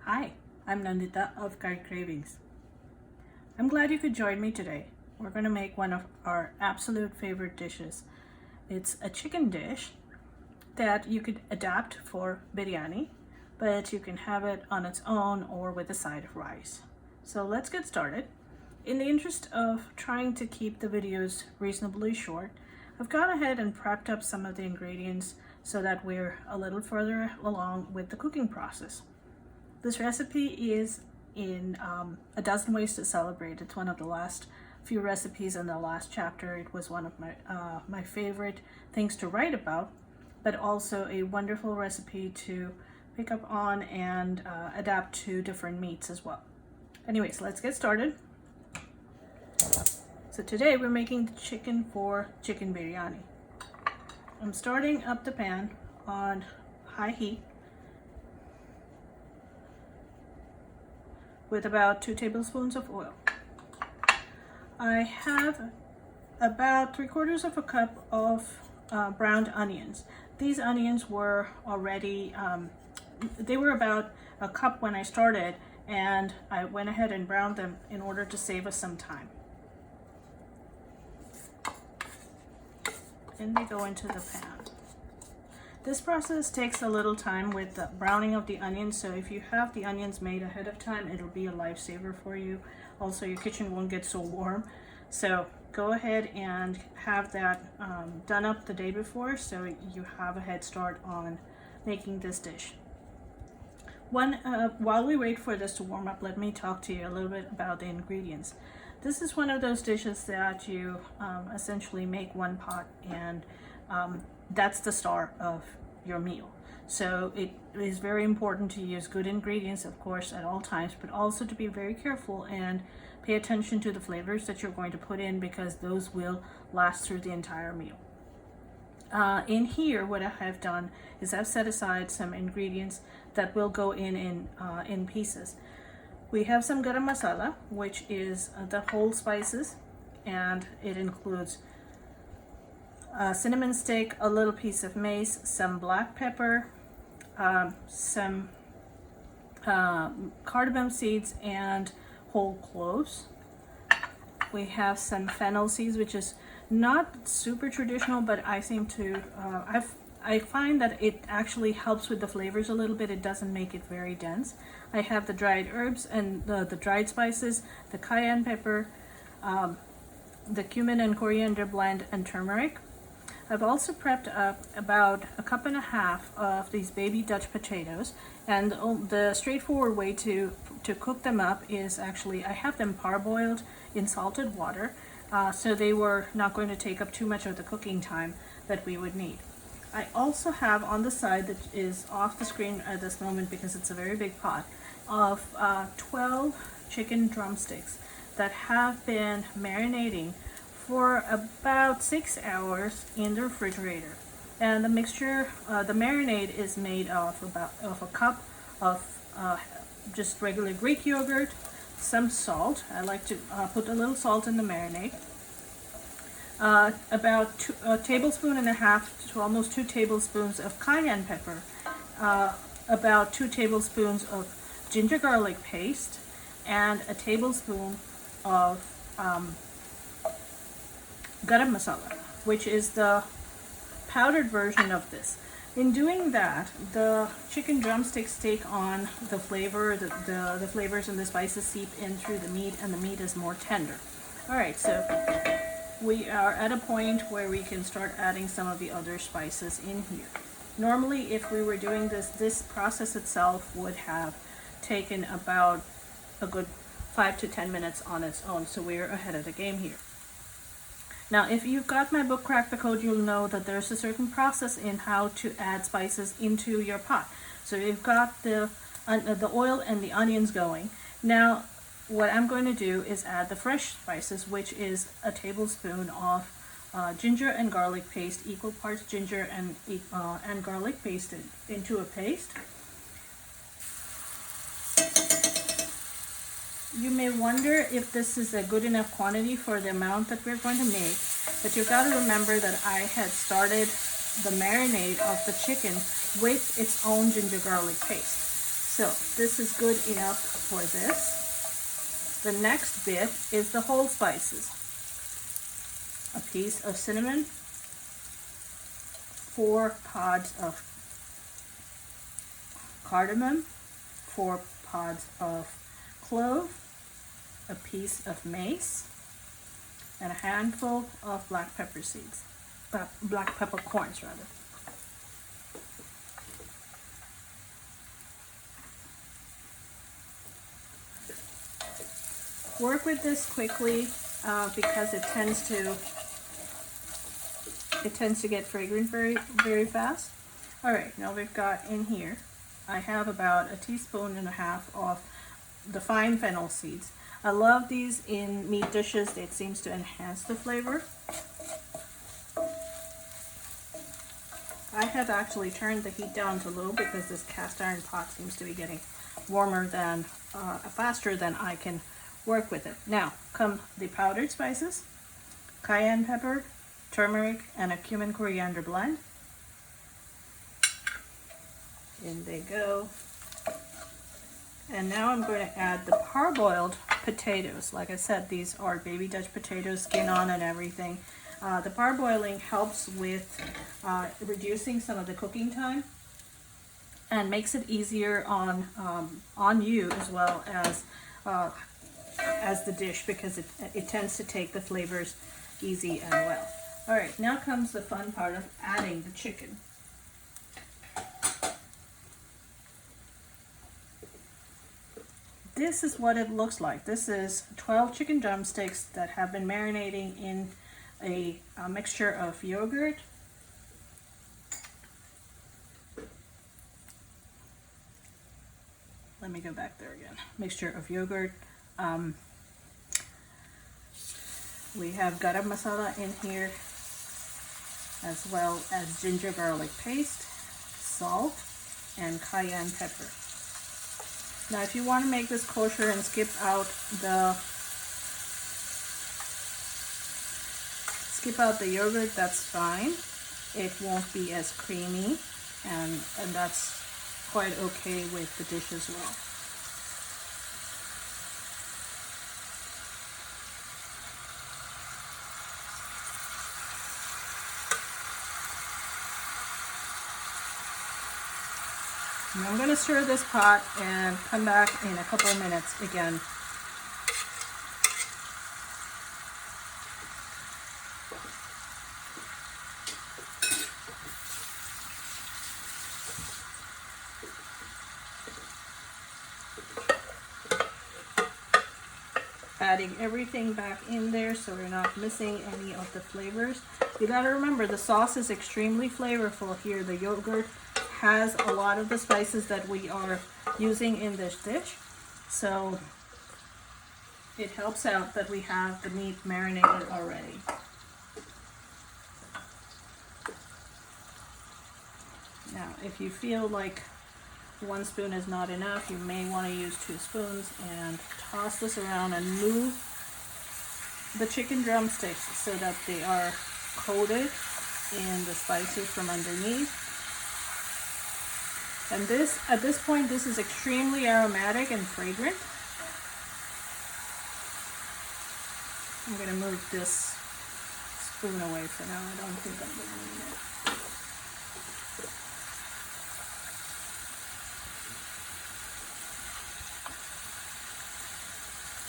Hi, I'm Nandita of Kite Cravings. I'm glad you could join me today. We're going to make one of our absolute favorite dishes. It's a chicken dish that you could adapt for biryani, but you can have it on its own or with a side of rice. So let's get started. In the interest of trying to keep the videos reasonably short, I've gone ahead and prepped up some of the ingredients so that we're a little further along with the cooking process. This recipe is in A Dozen Ways to Celebrate. It's one of the last few recipes in the last chapter. It was one of my favorite things to write about, but also a wonderful recipe to pick up on and adapt to different meats as well. Anyways, let's get started. So today we're making the chicken for chicken biryani. I'm starting up the pan on high heat with about 2 tablespoons of oil. I have about 3/4 of a cup of browned onions. These onions were already, they were about a cup when I started, and I went ahead and browned them in order to save us some time. And they go into the pan. This process takes a little time with the browning of the onions, so if you have the onions made ahead of time, it'll be a lifesaver for you. Also, your kitchen won't get so warm. So go ahead and have that done up the day before so you have a head start on making this dish. While we wait for this to warm up, let me talk to you a little bit about the ingredients. This is one of those dishes that you essentially make one pot, and that's the star of your meal. So it is very important to use good ingredients, of course, at all times, but also to be very careful and pay attention to the flavors that you're going to put in, because those will last through the entire meal. In here, what I have done is I've set aside some ingredients that will go in pieces. We have some garam masala, which is the whole spices, and it includes cinnamon stick, a little piece of mace, some black pepper, some cardamom seeds, and whole cloves. We have some fennel seeds, which is not super traditional, but I seem to I find that it actually helps with the flavors a little bit. It doesn't make it very dense. I have the dried herbs and the dried spices, the cayenne pepper, the cumin and coriander blend, and turmeric. I've also prepped up about 1.5 cups of these baby Dutch potatoes, and the straightforward way to cook them up is actually I have them parboiled in salted water, so they were not going to take up too much of the cooking time that we would need. I also have on the side, that is off the screen at this moment because it's a very big pot, of 12 chicken drumsticks that have been marinating for about 6 hours in the refrigerator. And the mixture, the marinade is made of a cup of just regular Greek yogurt, some salt. I like to put a little salt in the marinade. About a tablespoon and a half to almost 2 tablespoons of cayenne pepper, about 2 tablespoons of ginger garlic paste, and a tablespoon of garam masala, which is the powdered version of this. In doing that, the chicken drumsticks take on the flavor, the flavors and the spices seep in through the meat, and the meat is more tender. All right, so we are at a point where we can start adding some of the other spices in here. Normally, if we were doing this process itself would have taken about a good 5 to 10 minutes on its own, so we're ahead of the game here. Now, if you've got my book Crack the Code, you'll know that there's a certain process in how to add spices into your pot. So you've got the oil and the onions going. Now, what I'm going to do is add the fresh spices, which is a tablespoon of ginger and garlic paste, equal parts ginger and garlic pasted into a paste. You may wonder if this is a good enough quantity for the amount that we're going to make, but you've got to remember that I had started the marinade of the chicken with its own ginger garlic paste. So this is good enough for this. The next bit is the whole spices. A piece of cinnamon, 4 pods of cardamom, 4 pods of clove, a piece of mace, and a handful of black pepper seeds, black peppercorns rather. Work with this quickly because it tends to get fragrant very fast. All right, now we've got in here, I have about 1.5 teaspoons of the fine fennel seeds. I love these in meat dishes. It seems to enhance the flavor. I have actually turned the heat down to low because this cast iron pot seems to be getting warmer than faster than I can work with it. Now come the powdered spices, cayenne pepper, turmeric, and a cumin coriander blend. In they go. And now I'm going to add the parboiled potatoes. Like I said, these are baby Dutch potatoes, skin on and everything. The parboiling helps with reducing some of the cooking time and makes it easier on you as well as the dish, because it tends to take the flavors easy and well. All right, now comes the fun part of adding the chicken. This is what it looks like. This is 12 chicken drumsticks that have been marinating in a mixture of yogurt, let me go back there again, mixture of yogurt. We have garam masala in here, as well as ginger garlic paste, salt, and cayenne pepper. Now if you want to make this kosher and skip out the yogurt, that's fine. It won't be as creamy, and that's quite okay with the dish as well. And I'm going to stir this pot and come back in a couple of minutes again. Adding everything back in there so we're not missing any of the flavors. You got to remember, the sauce is extremely flavorful here. The yogurt has a lot of the spices that we are using in this dish, so it helps out that we have the meat marinated already. Now if you feel like 1 spoon is not enough, you may want to use 2 spoons, and toss this around and move the chicken drumsticks so that they are coated in the spices from underneath. And this, at this point, this is extremely aromatic and fragrant. I'm going to move this spoon away for now. I don't think I'm going to need it.